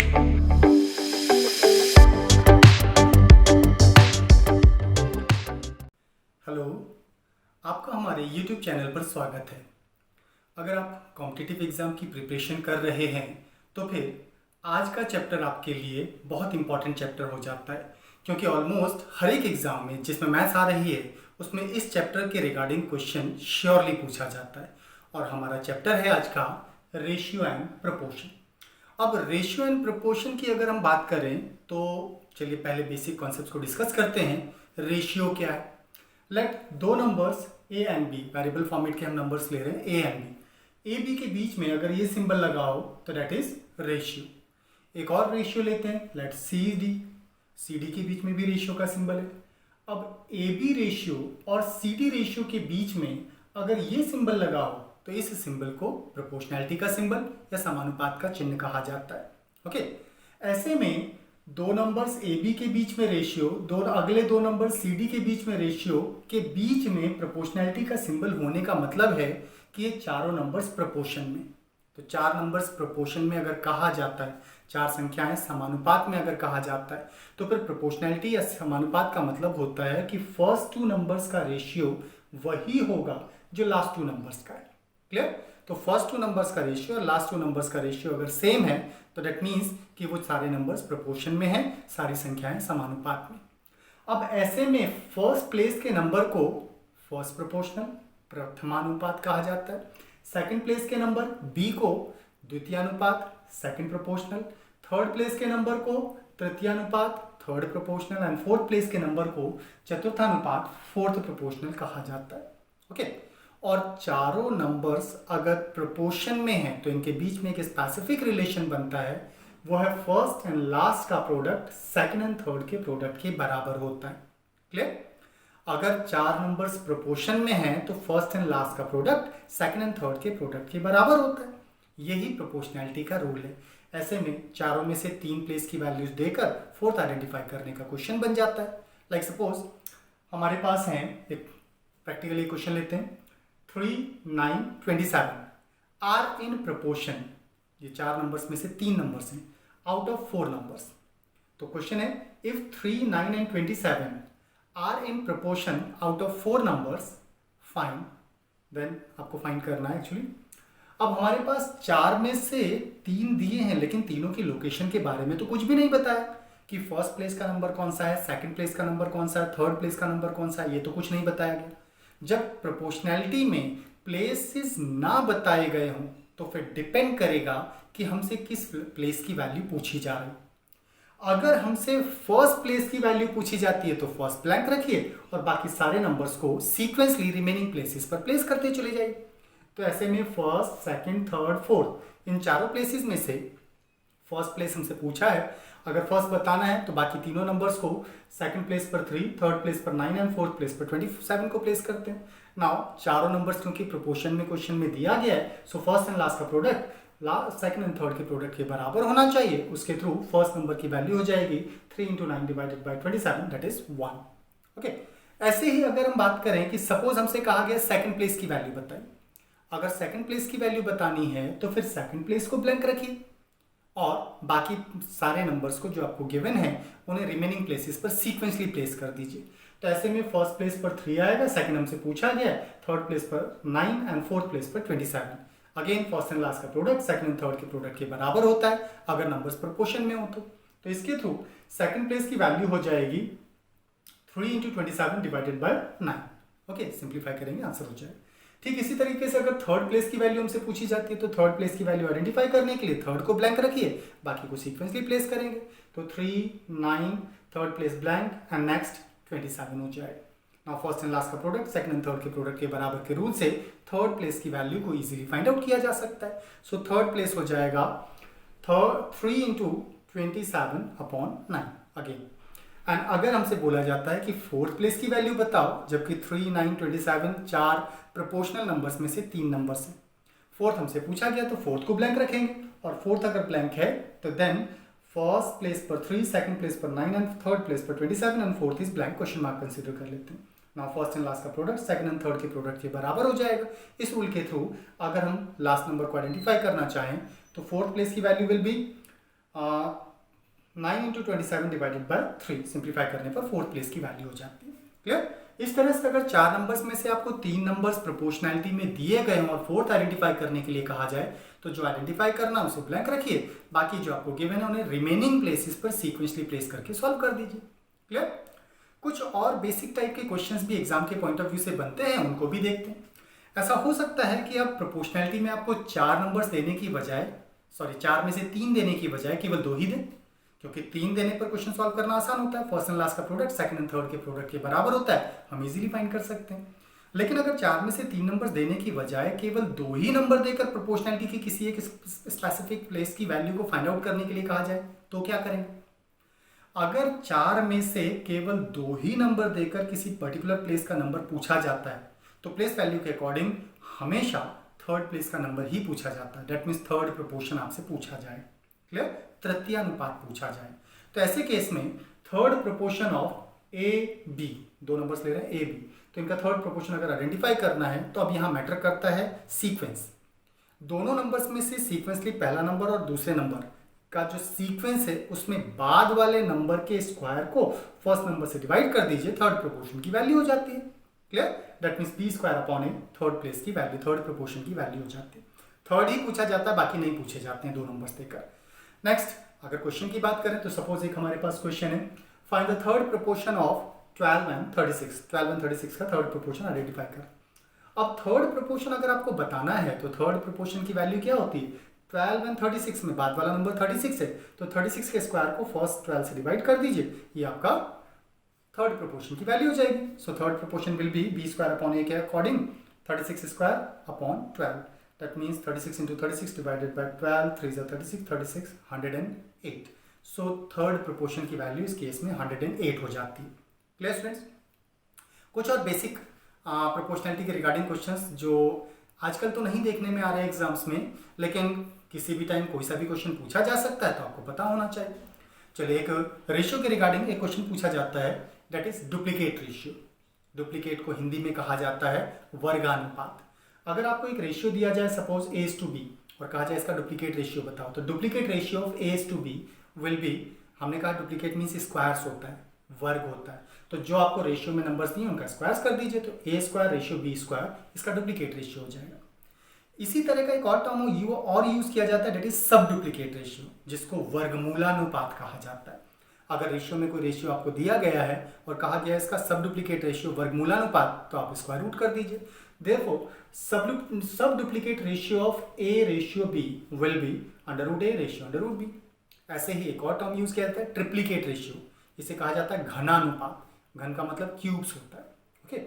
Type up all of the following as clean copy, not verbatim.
Hello, आपका हमारे YouTube channel पर स्वागत है। अगर आप कॉम्पिटिटिव एग्ज़ाम की प्रिपरेशन कर रहे हैं तो फिर आज का चैप्टर आपके लिए बहुत इंपॉर्टेंट चैप्टर हो जाता है, क्योंकि ऑलमोस्ट हर एक एग्ज़ाम में जिसमें मैथ्स आ रही है उसमें इस चैप्टर के रिगार्डिंग क्वेश्चन श्योरली पूछा जाता है। और हमारा चैप्टर है आज का रेशियो एंड प्रपोर्शन। अब रेशियो एंड प्रपोर्शन की अगर हम बात करें तो चलिए पहले बेसिक कॉन्सेप्ट्स को डिस्कस करते हैं। रेशियो क्या है? लेट दो numbers a and b, variable format के हम नंबर्स ले रहे हैं a and b. A b के बीच में अगर ये सिंबल लगाओ तो दैट इज रेशियो। एक और रेशियो लेते हैं, लेट सी डी के बीच में भी रेशियो का सिंबल है। अब ए बी रेशियो और सी डी रेशियो के बीच में अगर ये सिंबल लगाओ तो इस सिंबल को प्रोपोर्शनैलिटी का सिंबल या समानुपात का चिन्ह कहा जाता है। ओके, ऐसे में दो नंबर्स ए बी के बीच में रेशियो, अगले दो नंबर सी डी के बीच में रेशियो के बीच में प्रोपोर्शनैलिटी का सिंबल होने का मतलब है कि ये चारों नंबर्स प्रोपोर्शन में। तो चार नंबर्स प्रोपोर्शन में अगर कहा जाता है, चार संख्याएं समानुपात में अगर कहा जाता है तो फिर प्रोपोर्शनैलिटी या समानुपात का मतलब होता है कि फर्स्ट टू नंबर्स का रेशियो वही होगा जो लास्ट टू नंबर्स का है। क्लियर? तो फर्स्ट टू नंबर्स का रेशियो और लास्ट टू नंबर्स का रेशियो अगर सेम है तो दैट मीन्स कि वो सारे नंबर्स प्रोपोर्शन में हैं, सारी संख्याएं समानुपात में। अब ऐसे में फर्स्ट प्लेस के नंबर को फर्स्ट प्रोपोर्शनल प्रथमानुपात कहा जाता है, सेकंड प्लेस के नंबर बी को द्वितीयानुपात सेकंड प्रोपोर्शनल, थर्ड प्लेस के नंबर को तृतीयानुपात third proportional and fourth place के नंबर को चतुर्थानुपात फोर्थ प्रोपोर्शनल कहा जाता है। ओके, और चारों नंबर्स अगर प्रोपोर्शन में हैं तो इनके बीच में एक स्पेसिफिक रिलेशन बनता है, वो है फर्स्ट एंड लास्ट का प्रोडक्ट सेकंड एंड थर्ड के प्रोडक्ट के बराबर होता है। क्लियर? अगर चार नंबर्स प्रोपोर्शन में हैं तो फर्स्ट एंड लास्ट का प्रोडक्ट सेकंड एंड थर्ड के प्रोडक्ट के बराबर होता है। यही प्रोपोर्शनैलिटी का रूल है। ऐसे में चारों में से तीन प्लेस की वैल्यूज देकर फोर्थ आइडेंटिफाई करने का क्वेश्चन बन जाता है। लाइक सपोज हमारे पास है एक प्रैक्टिकली क्वेश्चन लेते हैं, 3, 9, 27 आर इन प्रपोर्शन। ये चार नंबर्स में से तीन नंबर्स हैं आउट ऑफ फोर नंबर्स। तो क्वेश्चन है if 3, 9 and 27 are in proportion out of four numbers find. Then आपको फाइंड करना है एक्चुअली। अब हमारे पास चार में से तीन दिए हैं लेकिन तीनों की लोकेशन के बारे में तो कुछ भी नहीं बताया कि फर्स्ट प्लेस का नंबर कौन सा है, सेकंड प्लेस का नंबर कौन सा है, थर्ड प्लेस का नंबर कौन सा है, ये तो कुछ नहीं बताया गया। जब प्रोपोर्शनैलिटी में प्लेसेस ना बताए गए हों तो फिर डिपेंड करेगा कि हमसे किस प्लेस की वैल्यू पूछी जा रही। अगर हमसे फर्स्ट प्लेस की वैल्यू पूछी जाती है तो फर्स्ट ब्लैंक रखिए और बाकी सारे नंबर्स को सीक्वेंसली रिमेनिंग प्लेसेस पर प्लेस करते चले जाइए। तो ऐसे में फर्स्ट, सेकंड, थर्ड, फोर्थ इन चारों प्लेसेस में से फर्स्ट प्लेस हमसे पूछा है। अगर फर्स्ट बताना है तो बाकी तीनों नंबर्स को सेकंड प्लेस पर 3, थर्ड प्लेस पर 9 एंड फोर्थ प्लेस पर 27 को प्लेस करते हैं। नाउ चारों नंबर्स क्योंकि प्रोपोर्शन में क्वेश्चन में दिया गया है, सो फर्स्ट एंड लास्ट का प्रोडक्ट सेकंड एंड थर्ड के प्रोडक्ट के बराबर होना चाहिए। उसके थ्रू फर्स्ट नंबर की वैल्यू हो जाएगी 3 × 9 divided by 27 that is 1। Okay, ऐसे ही अगर हम बात करें कि सपोज हमसे कहा गया सेकंड प्लेस की वैल्यू बताइए। अगर सेकंड प्लेस की वैल्यू बतानी है तो फिर सेकंड प्लेस को ब्लैंक रखिए और बाकी सारे नंबर्स को जो आपको गिवन है उन्हें रिमेनिंग प्लेसेस पर सीक्वेंसली प्लेस कर दीजिए। तो ऐसे में फर्स्ट प्लेस पर 3 आएगा, सेकंड हमसे पूछा गया, थर्ड प्लेस पर 9 एंड फोर्थ प्लेस पर 27। अगेन फर्स्ट एंड लास्ट का प्रोडक्ट सेकंड एंड थर्ड के प्रोडक्ट के बराबर होता है अगर नंबर्स प्रोपोर्शन में हो तो इसके थ्रू सेकंड प्लेस की वैल्यू हो जाएगी 3 × 27 डिवाइडेड बाय 9। ओके, सिंप्लीफाई करेंगे आंसर हो जाएगा। ठीक इसी तरीके से अगर थर्ड प्लेस की वैल्यू हमसे पूछी जाती है तो थर्ड प्लेस की वैल्यू आइडेंटिफाई करने के लिए थर्ड को ब्लैंक रखिए, बाकी को सीक्वेंसली प्लेस करेंगे। तो 3, 9 third place blank and next 27 हो जाएगा। नाउ फर्स्ट एंड लास्ट का प्रोडक्ट सेकंड एंड थर्ड के प्रोडक्ट के बराबर के रूल से थर्ड प्लेस की वैल्यू को इजीली फाइंड आउट किया जा सकता है। सो थर्ड प्लेस हो जाएगा 3 × 27 अपॉन 9 अगेन। एंड अगर हमसे बोला जाता है कि फोर्थ प्लेस की वैल्यू बताओ, जबकि 3, 9, 27 चार प्रोपोर्शनल नंबर्स में से तीन नंबर्स हैं, फोर्थ हमसे पूछा गया तो फोर्थ को ब्लैंक रखेंगे और फोर्थ अगर ब्लैंक है तो देन फर्स्ट प्लेस पर 3, सेकंड प्लेस पर 9 एंड थर्ड प्लेस पर 27 and fourth is blank question mark consider कर लेते हैं। नाउ फर्स्ट एंड लास्ट का प्रोडक्ट सेकंड एंड थर्ड के प्रोडक्ट के बराबर हो जाएगा। इस रूल के थ्रू अगर हम लास्ट नंबर को आइडेंटिफाई करना चाहें तो फोर्थ प्लेस की value will be 9 into 27 divided by 3 simplify करने पर फोर्थ प्लेस की वैल्यू हो जाती है। क्लियर? इस तरह से अगर 4 नंबर्स में से आपको 3 नंबर्स प्रोपोर्शनैलिटी में दिए गए हों और फोर्थ आइडेंटिफाई करने के लिए कहा जाए तो जो आइडेंटिफाई करना उसे ब्लैंक रखिए, बाकी जो आपको गिवन है उन्हें रिमेनिंग प्लेसेस पर सीक्वेंसली प्लेस करके सॉल्व कर दीजिए। क्लियर? कुछ और बेसिक टाइप के क्वेश्चंस भी एग्जाम के पॉइंट ऑफ व्यू से बनते हैं, उनको भी देखते हैं। ऐसा हो सकता है कि अब प्रोपोर्शनैलिटी में आपको 4 नंबर्स देने की बजाय 4 में से 3 देने की बजाय केवल 2 ही दें, क्योंकि 3 देने पर क्वेश्चन सॉल्व करना आसान होता है। फर्स्ट एंड लास्ट का प्रोडक्ट सेकंड एंड थर्ड के प्रोडक्ट के बराबर होता है, हम इजीली फाइंड कर सकते हैं। लेकिन अगर 4 में से 3 नंबर्स देने की बजाय केवल 2 ही नंबर देकर प्रोपोर्शनैलिटी की किसी एक स्पेसिफिक प्लेस की वैल्यू को फाइंड आउट करने के लिए कहा जाए तो क्या करेंगे? अगर 4 में से केवल 2 ही नंबर देकर किसी पर्टिकुलर प्लेस का नंबर पूछा जाता है तो प्लेस वैल्यू के अकॉर्डिंग हमेशा थर्ड प्लेस का नंबर ही पूछा जाता है। डेट मीन्स थर्ड प्रोपोर्शन आपसे पूछा जाए। क्लियर? तृतीयानुपात पूछा जाए। तो ऐसे केस में third proportion of a b, 2 numbers ले रहे हैं ए बी, तो इनका थर्ड प्रोपोर्शन अगर आइडेंटिफाई करना है तो अब यहां मैटर करता है सीक्वेंस। दोनों नंबर्स में से सीक्वेंसली पहला नंबर और दूसरे नंबर का जो सीक्वेंस है उसमें बाद वाले नंबर के स्क्वायर को फर्स्ट नंबर से डिवाइड कर दीजिए, थर्ड प्रोपोर्शन की वैल्यू हो जाती है। Clear? That means b square upon a, third place की वैल्यू, थर्ड प्रोपोर्शन की वैल्यू हो जाती है। थर्ड ही पूछा जाता है, बाकी नहीं पूछे जाते हैं 2 नंबर्स देकर। नेक्स्ट, अगर क्वेश्चन की बात करें तो सपोज एक हमारे पास क्वेश्चन है, find the third proportion of 12 and 36। 12 and 36 का थर्ड प्रोपोर्शन आइडेंटिफाई कर। अब थर्ड प्रोपोर्शन अगर आपको बताना है तो थर्ड प्रोपोर्शन की वैल्यू क्या होती है? 12 एंड 36 में बाद वाला नंबर 36 है तो 36 के स्क्वायर को फर्स्ट 12 से डिवाइड कर दीजिए, ये आपका थर्ड प्रोपोर्शन की वैल्यू हो जाएगी। So third proportion will be B square upon A के according 36 square upon 12। That means 36 into 36 divided by 12, 3 जा 36, 36 108। सो थर्ड प्रोपोर्शन की वैल्यू इस केस में 108 हो जाती है। Clear students? कुछ और बेसिक प्रोपोर्शनैलिटी के रिगार्डिंग क्वेश्चंस जो आजकल तो नहीं देखने में आ रहे हैं एग्जाम्स में, लेकिन किसी भी टाइम कोई सा भी क्वेश्चन पूछा जा सकता है तो आपको पता होना चाहिए। चलिए, एक रेशियो के रिगार्डिंग एक क्वेश्चन पूछा जाता है, that is duplicate ratio. Duplicate को हिंदी में कहा जाता है वर्गानुपात। अगर आपको एक रेशियो दिया जाए सपोज A:B और कहा जाए इसका डुप्लीकेट रेशियो बताओ, तो duplicate ratio of A:B will B, हमने कहा डुप्लीकेट मीन्स स्क्वायर्स होता है, वर्ग होता है, तो जो आपको रेशियो में नंबर्स दिए उनका स्क्वायर्स कर दीजिए, तो A square ratio B square इसका डुप्लीकेट रेशियो हो जाएगा। इसी तरह का एक और टर्म और यूज किया जाता है, डेट इज सब डुप्लीकेट रेशियो, जिसको वर्गमूलानुपात कहा जाता है। अगर रेशियो में कोई रेशियो आपको दिया गया है और कहा गया है इसका सब डुप्लीकेट रेशियो वर्गमूलानुपात, तो आप स्क्वायर रूट कर दीजिए। देयरफॉर सब duplicate ratio of A ratio B will B √A ratio √B। ऐसे ही एक और टर्म यूज किया जाता है ट्रिप्लीकेट रेशियो, इसे कहा जाता है घनानुपात। घन का मतलब क्यूब्स होता है। ओके,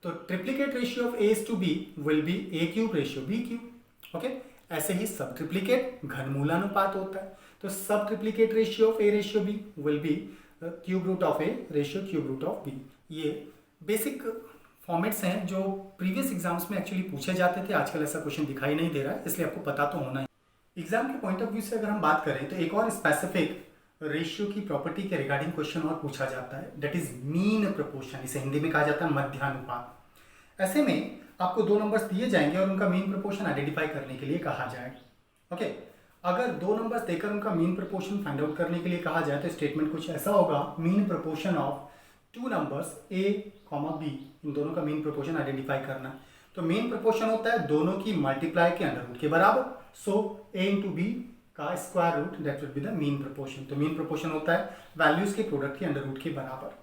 तो triplicate ratio of A:B will be A³ ratio B³। Okay, ऐसे ही सब ट्रिप्लीकेट घनमूलानुपात होता है, तो sub triplicate ratio of A ratio B will be cube root of A ratio cube root of B। ये basic formats हैं जो previous exams में एक्चुअली पूछे जाते थे। आजकल ऐसा क्वेश्चन दिखाई नहीं दे रहा है, इसलिए आपको पता तो होना है। एग्जाम के पॉइंट ऑफ व्यू से अगर हम बात करें तो एक और स्पेसिफिक रेशियो की प्रॉपर्टी के रिगार्डिंग क्वेश्चन और पूछा जाता है, दैट इज मीन प्रोपोर्शन। इसे हिंदी में कहा जाता है मध्यानुपात। ऐसे में आपको 2 नंबर्स दिए जाएंगे और उनका मीन प्रोपोर्शन आइडेंटिफाई करने के लिए कहा जाएगा। ओके, अगर 2 नंबर्स देकर उनका मीन प्रोपोर्शन फाइंड आउट करने के लिए कहा जाए तो स्टेटमेंट कुछ ऐसा होगा, mean proportion of 2 numbers A, B, इन दोनों का मीन प्रोपोर्शन आइडेंटिफाई करना। तो मीन प्रोपोर्शन होता है दोनों की मल्टीप्लाई के अंडर रूट के बराबर। सो A इंटू बी का square root, that will be the mean proportion. तो मीन प्रोपोर्शन होता है वैल्यूज के प्रोडक्ट के अंडर रूट के बराबर।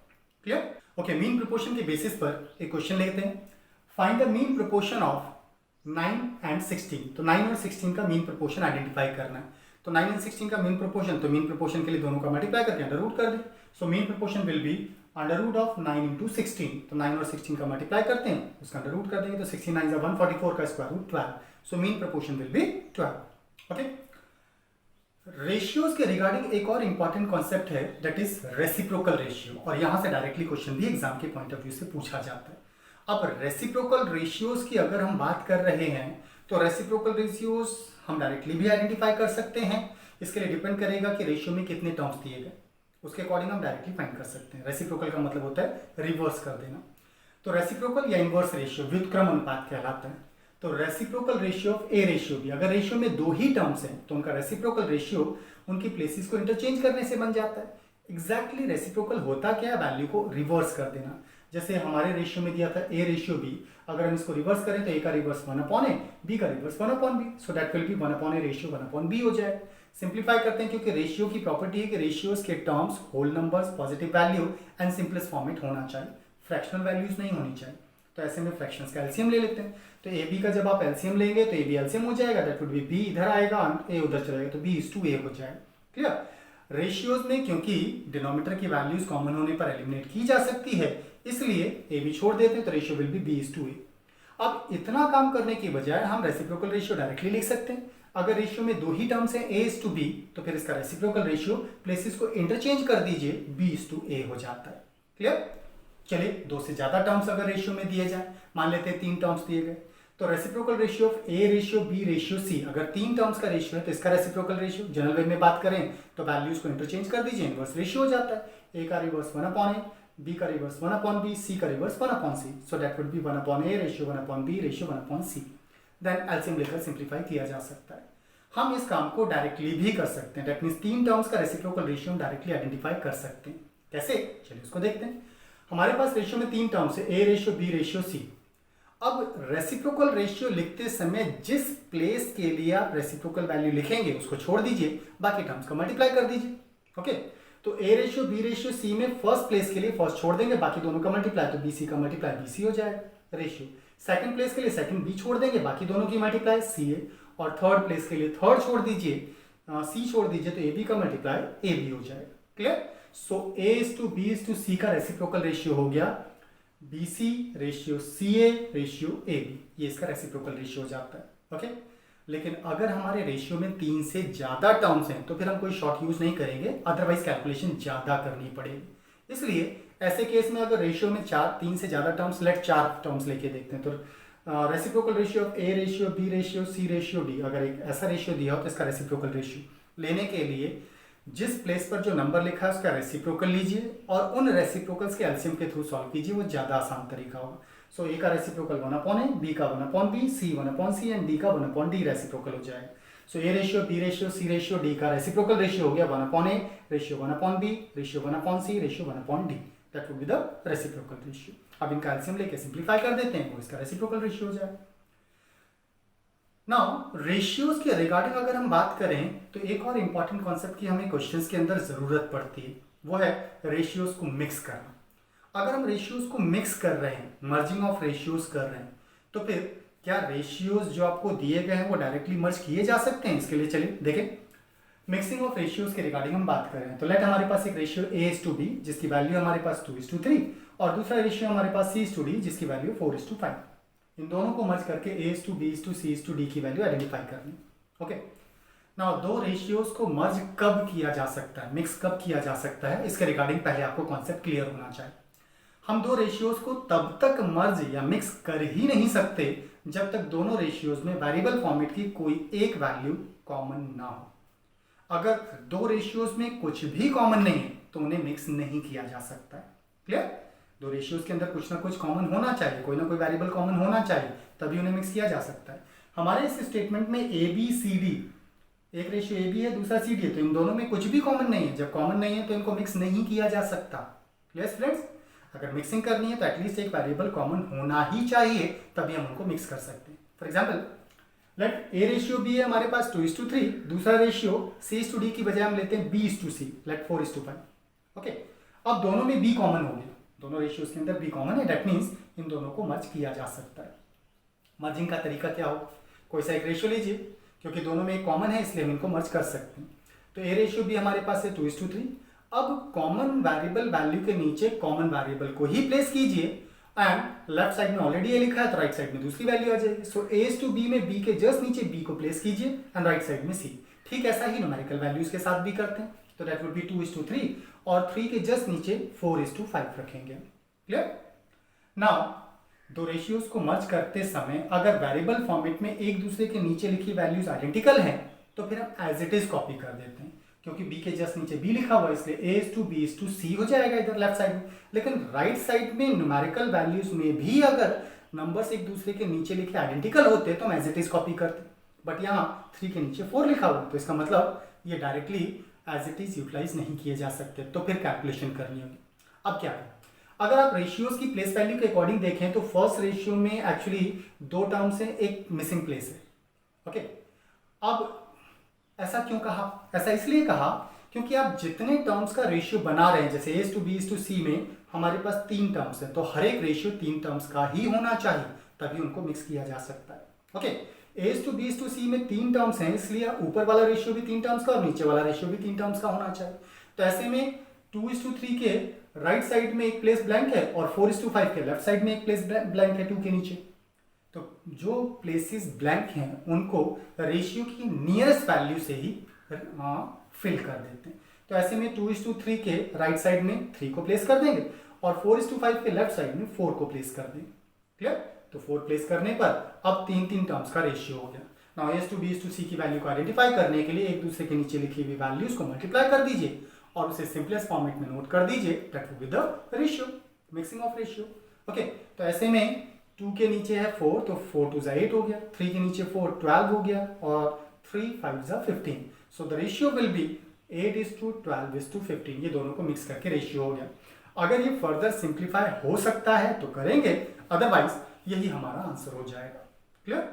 क्लियर? ओके, मीन प्रोपोर्शन के बेसिस पर एक क्वेश्चन लेते हैं, find the mean proportion of 9 and 16। तो 9 और 16 का मीन प्रोपोर्शन आइडेंटिफाई करना है। तो 9 एंड 16 का मीन प्रोपोर्शन, तो मीन प्रोपोर्शन के लिए दोनों का मल्टीप्लाई करके अंडर रूट कर दें। So mean proportion will be under root of 9 into 16। तो 9 और 16 का मल्टीप्लाई करते हैं, उसका अंडर रूट कर देंगे, तो 16 9 144 का square root 12। So mean proportion will be 12। Okay, ratios के रिगार्डिंग एक और इंपॉर्टेंट कॉन्सेप्ट है, दैट इज रेसिप्रोकल रेशियो, और यहां से डायरेक्टली क्वेश्चन भी एग्जाम के पॉइंट ऑफ व्यू से पूछा जाता है। अब रेसिप्रोकल रेशियोज की अगर हम बात कर रहे हैं तो रेसिप्रोकल रेशियोज हम डायरेक्टली भी आइडेंटिफाई कर सकते हैं। इसके लिए डिपेंड करेगा कि रेशियो में कितने टर्म्स दिए गए, उसके अकॉर्डिंग हम डायरेक्टली फाइंड कर सकते हैं। रेसिप्रोकल का मतलब होता है रिवर्स कर देना। तो रेसिप्रोकल या इनवर्स रेशियो व्युत्क्रम अनुपात कहलाता है। तो reciprocal ratio of A ratio B, अगर रेशियो में 2 ही टर्म्स हैं तो उनका रेसिप्रोकल रेशियो उनकी प्लेसेस को इंटरचेंज करने से बन जाता है। एग्जैक्टली रेसिप्रोकल होता क्या है, वैल्यू को रिवर्स कर देना। जैसे हमारे रेशियो में दिया था a रेशियो b, अगर हम इसको रिवर्स करें तो a का रिवर्स 1/a, b का reverse 1/b, so that will B 1/a ratio 1/b हो जाए। सिंप्लीफाई करते हैं क्योंकि रेशियो की प्रॉपर्टी है कि रेशियोज के terms whole numbers, positive value and simplest format होना चाहिए, फ्रैक्शनल वैल्यूज नहीं होनी चाहिए। तो ऐसे में फ्रैक्शंस का एलसीएम ले लेते हैं। तो ए बी का जब आप एलसीएम लेंगे तो ए बी एलसीएम हो जाएगा, दैट वुड बी बी इधर आएगा, ए उधर चलेगा, तो b is to a हो जाएगा। क्लियर? रेशियोज में क्योंकि डिनोमिनेटर की वैल्यूज कॉमन होने पर एलिमिनेट की जा सकती है, इसलिए ए बी छोड़ देते हैं, तो ratio will be b is to a। अब इतना काम करने की बजाय हम रेसिप्रोकल रेशियो डायरेक्टली लिख सकते हैं। अगर रेशियो में दो ही टर्म्स हैं a is to b, तो फिर इसका रेसिप्रोकल रेशियो प्लेसेस को इंटरचेंज कर दीजिए, b is to a हो जाता है। क्लियर? चलिए, दो से ज्यादा टर्म्स अगर रेशियो में दिए जाए, मान लेते हैं 3 टर्म्स दिए गए, तो reciprocal ratio of a ratio B ratio c, अगर 3 टर्म्स का रेशियो है तो इसका रेसिप्रोकल रेशियो जनरल वे में बात करें तो वैल्यूज को इंटरचेंज कर दीजिए, इनवर्स रेशियो हो जाता है। ए का रिवर्स 1/a, बी का रिवर्स 1/b, सी का reverse 1/c, so that would be 1/a ratio 1/b ratio 1/c। Then LCM लेकर सिंप्लीफाई किया जा सकता है। हम इस काम को डायरेक्टली भी कर सकते हैं, दैट मींस 3 टर्म्स का रेसिप्रोकल रेशियो हम डायरेक्टली आइडेंटिफाई कर सकते हैं। कैसे? चलिए उसको देखते हैं। हमारे पास रेशियो में 3 टर्म्स है, a ratio B ratio c. अब रेसिप्रोकल रेशियो लिखते समय जिस प्लेस के लिए आप रेसिप्रोकल वैल्यू लिखेंगे उसको छोड़ दीजिए, बाकी टर्म्स का मल्टीप्लाई कर दीजिए। ओके, तो a ratio B ratio c में फर्स्ट प्लेस के लिए फर्स्ट छोड़ देंगे, बाकी दोनों का मल्टीप्लाई, तो बीसी का मल्टीप्लाई बीसी हो जाएगा रेशियो। सेकंड प्लेस के लिए सेकंड बी छोड़ देंगे, बाकी दोनों की मल्टीप्लाई सी है, और थर्ड प्लेस के लिए थर्ड छोड़ दीजिए, सी छोड़ दीजिए, तो ए बी का मल्टीप्लाई ए बी हो जाएगा। Clear? So A is to B is to C का रेसिप्रोकल रेशियो हो गया BC ratio CA ratio AB, ये इसका रेसिप्रोकल रेशियो हो जाता है। ओके, लेकिन अगर हमारे रेशियो में 3 से ज्यादा टर्म्स हैं तो फिर हम कोई शॉर्ट यूज नहीं करेंगे, अदरवाइज कैलकुलेशन ज्यादा करनी पड़ेगी। इसलिए ऐसे केस में अगर रेशियो में 3 से ज्यादा टर्म्स, लेट 4 टर्म्स लेके देखते हैं, तो reciprocal ratio of a ratio B ratio C ratio d, अगर एक ऐसा रेशियो दिया हो तो इसका रेसिप्रोकल रेशियो लेने के लिए जिस प्लेस पर जो नंबर लिखा है उसका रेसिप्रोकल लीजिए और उन रेसिप्रोकल्स के एलसीएम के थ्रू सॉल्व कीजिए, वो ज़्यादा आसान तरीका होगा। सो ए का रेसिप्रोकल 1/a, बी का 1/b, C 1/c and D का 1/d रेसिप्रोकल हो जाएगा। So A ratio B ratio C ratio D का रेसिप्रोकल रेशियो हो गया 1/a ratio 1/b ratio 1/c ratio 1/d, that would be the reciprocal ratio. अब इनका LCM लेके simplify कर देते हैं, वो इसका रेसिप्रोकल रेशियो हो जाएगा। नाउ रेशियोज के रिगार्डिंग अगर हम बात करें तो एक और इंपॉर्टेंट कॉन्सेप्ट की हमें क्वेश्चंस के अंदर जरूरत पड़ती है, वो है रेशियोज को मिक्स करना। अगर हम रेशियोज को मिक्स कर रहे हैं, मर्जिंग ऑफ रेशियोज कर रहे हैं, तो फिर क्या रेशियोज जो आपको दिए गए हैं वो डायरेक्टली मर्ज किए जा सकते हैं? इसके लिए चलिए देखें, मिक्सिंग ऑफ रेशियोज के रिगार्डिंग हम बात कर रहे हैं। तो लेट हमारे पास एक ratio A is to B जिसकी वैल्यू हमारे पास 2:3 और दूसरा रेशियो हमारे पास सी इज टू डी जिसकी वैल्यू 4:5। इन दोनों को मर्ज करके A is to B is to C is to D की वैल्यू आइडेंटिफाई करनी। ओके, नाउ दो रेशियोज को मर्ज कब किया जा सकता है, मिक्स कब किया जा सकता है, इसके रिगार्डिंग पहले आपको कॉन्सेप्ट क्लियर होना चाहिए। हम दो रेशियोज को तब तक मर्ज या मिक्स कर ही नहीं सकते जब तक दोनों रेशियोज में वेरिएबल फॉर्मेट की कोई एक वैल्यू कॉमन ना हो। अगर दो रेशियोज में कुछ भी कॉमन नहीं है तो उन्हें मिक्स नहीं किया जा सकता है। क्लियर? दो रेशियोज के अंदर कुछ ना कुछ कॉमन होना चाहिए, कोई ना कोई वेरिएबल कॉमन होना चाहिए, तभी उन्हें मिक्स किया जा सकता है। हमारे इस स्टेटमेंट में ए बी सी डी, एक रेशियो ए बी है दूसरा सी डी है, तो इन दोनों में कुछ भी कॉमन नहीं है। जब कॉमन नहीं है तो इनको मिक्स नहीं किया जा सकता। Clear friends? अगर मिक्सिंग करनी है तो एटलीस्ट एक वेरिएबल कॉमन होना ही चाहिए, तभी हम उनको मिक्स कर सकते हैं। For example, let a ratio b है हमारे पास 2:3, दूसरा ratio c is to D की बजाय हम लेते हैं b is to c, let 4:5। Okay, अब दोनों में बी कॉमन हो गया, दोनों रेशियोज के अंदर बी कॉमन है, दैट मीन्स इन दोनों को मर्ज किया जा सकता है। मर्जिंग का तरीका क्या हो? कोई सा एक रेशियो लीजिए, क्योंकि दोनों में एक कॉमन है इसलिए हम इनको मर्ज कर सकते हैं। तो ए रेशियो बी हमारे पास है 2:3। अब कॉमन वेरिएबल वैल्यू के नीचे कॉमन वेरिएबल को ही प्लेस कीजिए एंड लेफ्ट साइड में ऑलरेडी ए लिखा है तो राइट साइड में दूसरी वैल्यू आ जाएगी। सो ए इज टू बी में बी के जस्ट नीचे बी को प्लेस कीजिए एंड राइट साइड में सी। ठीक ऐसा ही न्यूमेरिकल वैल्यूज के साथ भी करते हैं, तो दैट वुड बी 2:3 और 3 के जस्ट नीचे 4:5 रखेंगे। क्लियर? नाउ दो रेशियोज को मर्ज करते समय अगर वेरिएबल फॉर्मेट में एक दूसरे के नीचे लिखी वैल्यूज आइडेंटिकल हैं तो फिर हम एज इट इज कॉपी कर देते हैं, क्योंकि b के जस्ट नीचे b लिखा हुआ है इसलिए a is to b is to c हो जाएगा इधर लेफ्ट साइड में। लेकिन राइट साइड में न्यूमेरिकल वैल्यूज में भी अगर नंबर्स एक दूसरे के नीचे लिखे आइडेंटिकल होते तो हम एज इट इज कॉपी करते, बट यहाँ 3 के नीचे 4 लिखा हुआ है तो इसका मतलब ये directly as it is utilize नहीं किए जा सकते, तो फिर कैलकुलेशन करनी होगी। अब क्या करें, अगर आप रेशियोज की प्लेस वैल्यू के अकॉर्डिंग देखें तो फर्स्ट रेशियो में एक्चुअली दो टर्म्स हैं, एक मिसिंग प्लेस है। ओके, अब ऐसा क्यों कहा? ऐसा इसलिए कहा क्योंकि आप जितने टर्म्स का रेशियो बना रहे हैं, जैसे ए टू बी टू सी में हमारे पास 3 टर्म्स हैं, तो हर एक रेशियो 3 टर्म्स का ही होना चाहिए, तभी उनको मिक्स किया जा सकता है। Okay, A to B to C में 3 टर्म्स हैं, इसलिए ऊपर वाला रेशियो भी 3 टर्म्स का और नीचे वाला रेशियो भी 3 टर्म्स का होना चाहिए। तो ऐसे में 2:3 के राइट साइड में एक प्लेस ब्लैंक है और 4:5 के लेफ्ट साइड में एक प्लेस ब्लैंक है 2 के नीचे। तो जो प्लेसेस ब्लैंक हैं उनको रेशियो की नियरेस्ट वैल्यू से ही फिल कर देते हैं। तो ऐसे में 2:3 के राइट साइड में 3 को प्लेस कर देंगे और 4:5 के लेफ्ट साइड में 4 को प्लेस कर देंगे। क्लियर? तो 4 प्लेस करने पर अब 3 टर्म्स का रेशियो हो गया। Now A to B to C की वैल्यू को आइडेंटिफाई करने के लिए एक दूसरे के नीचे लिखी हुई वैल्यूज को मल्टीप्लाई कर दीजिए और उसे सिंपलेस्ट फॉर्मेट में नोट कर दीजिए, that will be the ratio, mixing of ratio. Okay, तो ऐसे में 2 के नीचे है 4, तो 4 2 8 हो गया, 3 के नीचे 4 12 हो गया और 3 5 15। So the ratio will be 8:12:15। ये दोनों को मिक्स करके रेशियो हो गया। अगर ये फर्दर सिंप्लीफाई हो सकता है तो करेंगे, अदरवाइज यही हमारा आंसर हो जाएगा। क्लियर?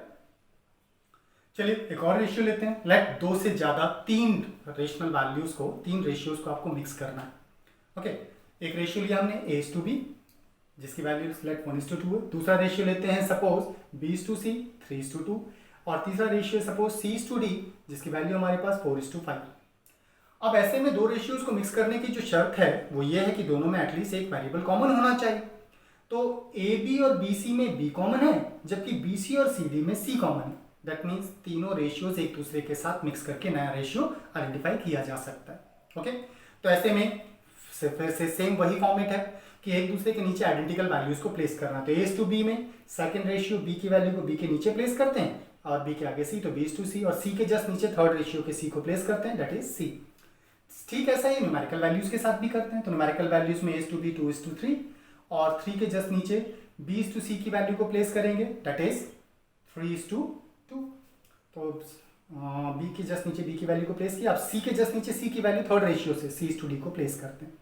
चलिए एक और रेशियो लेते हैं। लेट 2 से ज्यादा 3 रेशनल वैल्यूज को, 3 रेशियोज को आपको मिक्स करना है। ओके, एक रेशियो लिया हमने A:B जिसकी वैल्यू लेट 1:2 है। दूसरा रेशियो लेते हैं सपोज B:C 3:2 और तीसरा रेशियो सपोज C:D जिसकी वैल्यू हमारे पास 4:5। अब ऐसे में 2 रेशियोज को मिक्स करने की जो शर्त है वो ये है कि दोनों में एटलीस्ट एक वेरिएबल कॉमन होना चाहिए। तो AB और BC में B कॉमन है, जबकि BC और CD में C कॉमन है। दैट मीन्स तीनों रेशियोज एक दूसरे के साथ मिक्स करके नया रेशियो आइडेंटिफाई किया जा सकता है। ओके, तो ऐसे में फिर से सेम वही फॉर्मेट है कि एक दूसरे के नीचे आइडेंटिकल वैल्यूज को प्लेस करना। तो A:B में सेकंड रेशियो B की वैल्यू को B के नीचे प्लेस करते हैं और B के आगे C, तो B:C और C के जस्ट नीचे थर्ड रेशियो के C को प्लेस करते हैं, दैट इज C। ठीक ऐसा ही न्यूमेरिकल वैल्यूज के साथ भी करते हैं। तो न्यूमेरिकल वैल्यूज में A:B 2:3 और 3 के जस्ट नीचे B:C की वैल्यू को प्लेस करेंगे, दैट इज 3:2। तो B के जस्ट नीचे B की वैल्यू को प्लेस किया। अब C के जस्ट नीचे C की वैल्यू थर्ड रेशियो से C:D को प्लेस करते हैं,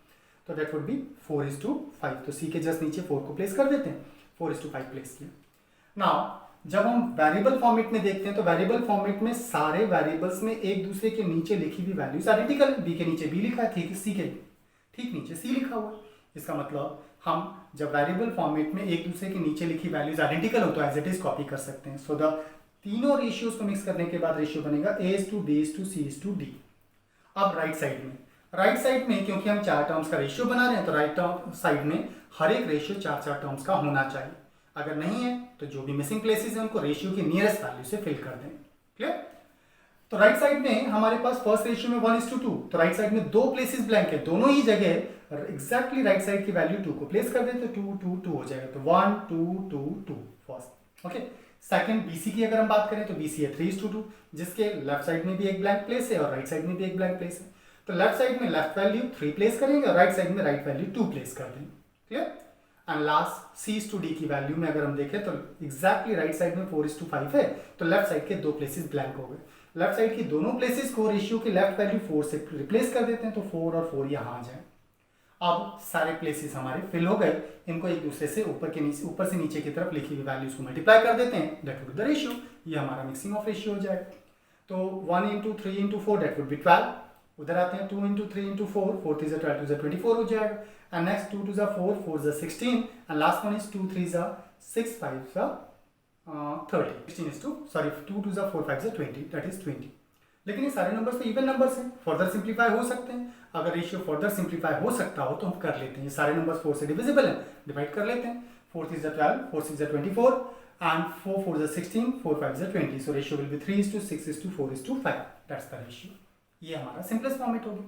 तो दैट वुड बी 4:5। तो C के जस्ट नीचे 4 को प्लेस कर देते हैं, 4:5 प्लेस किया। नाउ जब हम वेरिएबल फॉर्मेट में देखते हैं तो वेरिएबल फॉर्मेट में सारे वेरिएबल्स में एक दूसरे के नीचे लिखी हुई वैल्यूज आइडेंटिकल है। B के नीचे B लिखा है, C के ठीक नीचे C लिखा हुआ है। इसका मतलब हम जब वेरिएबल फॉर्मेट में एक दूसरे के नीचे लिखी वैल्यूज आइडेंटिकल हो तो एज इट इज कॉपी कर सकते हैं। सो द तीनों रेशियोज को मिक्स करने के बाद रेशियो बनेगा A:B:C:D। अब राइट साइड में क्योंकि हम 4 टर्म्स का रेशियो बना रहे हैं तो राइट साइड में हर एक रेशियो 4 टर्म्स का होना चाहिए। अगर नहीं है तो जो भी मिसिंग प्लेसेस हैं उनको रेशियो की नियरेस्ट वैल्यू से फिल कर दें। क्लियर? तो राइट साइड में हमारे पास फर्स्ट रेशियो में 1:2, तो राइट साइड में 2 प्लेसेस ब्लैंक है, दोनों ही जगह एग्जैक्टली राइट साइड की वैल्यू 2 को प्लेस कर दें तो 2 2 2 हो जाएगा। तो 1 2 2 2 फर्स्ट। ओके, सेकंड BC की अगर हम बात करें तो BC है 3:2 जिसके लेफ्ट साइड में भी एक ब्लैंक प्लेस है और राइट साइड में भी एक ब्लैंक प्लेस है। तो लेफ्ट साइड में लेफ्ट वैल्यू 3 प्लेस करेंगे और राइट साइड में राइट वैल्यू 2 प्लेस कर देंगे। क्लियर? एंड लास्ट C:D की वैल्यू में अगर हम देखें तो एग्जैक्टली राइट साइड में 4:5 है, तो लेफ्ट साइड के 2 प्लेसेस ब्लैंक हो गए। लेफ्ट साइड की दोनों प्लेसेस को रेशियो के लेफ्ट वैल्यू 4 से रिप्लेस कर देते हैं, तो 4 और 4 यहाँ आ जाए। अब सारे प्लेसेस हमारे फिल हो गए, इनको एक दूसरे से ऊपर से नीचे की तरफ लिखी हुई वैल्यूज को मल्टीप्लाई कर देते हैं, that would be the ratio. ये हमारा मिक्सिंग ऑफ रेशियो हो जाएगा। तो 1 × 3 × 4 दैट वुड बी 12। उधर आते हैं 2 × 3 × 4, 4 3 12 2 24 हो जाएगा। And next 2 2 4 4 16 and last one is 2 3 6 5 30 2 2 4 5 20 that is 20। लेकिन ये सारे नंबर्स तो इवन नंबर्स हैं, फर्दर सिंप्लीफाई हो सकते हैं। अगर रेशियो फर्दर सिंप्लीफाई हो सकता हो तो हम कर लेते हैं। ये सारे नंबर्स 4 से डिविजिबल हैं, डिवाइड कर लेते हैं। 4 3 12 4 6 24 and 4 4 16 4 5 20। So ratio will be 3:6:4:5। That's the ratio. ये हमारा सिंपलेस्ट फॉर्मेट होगी।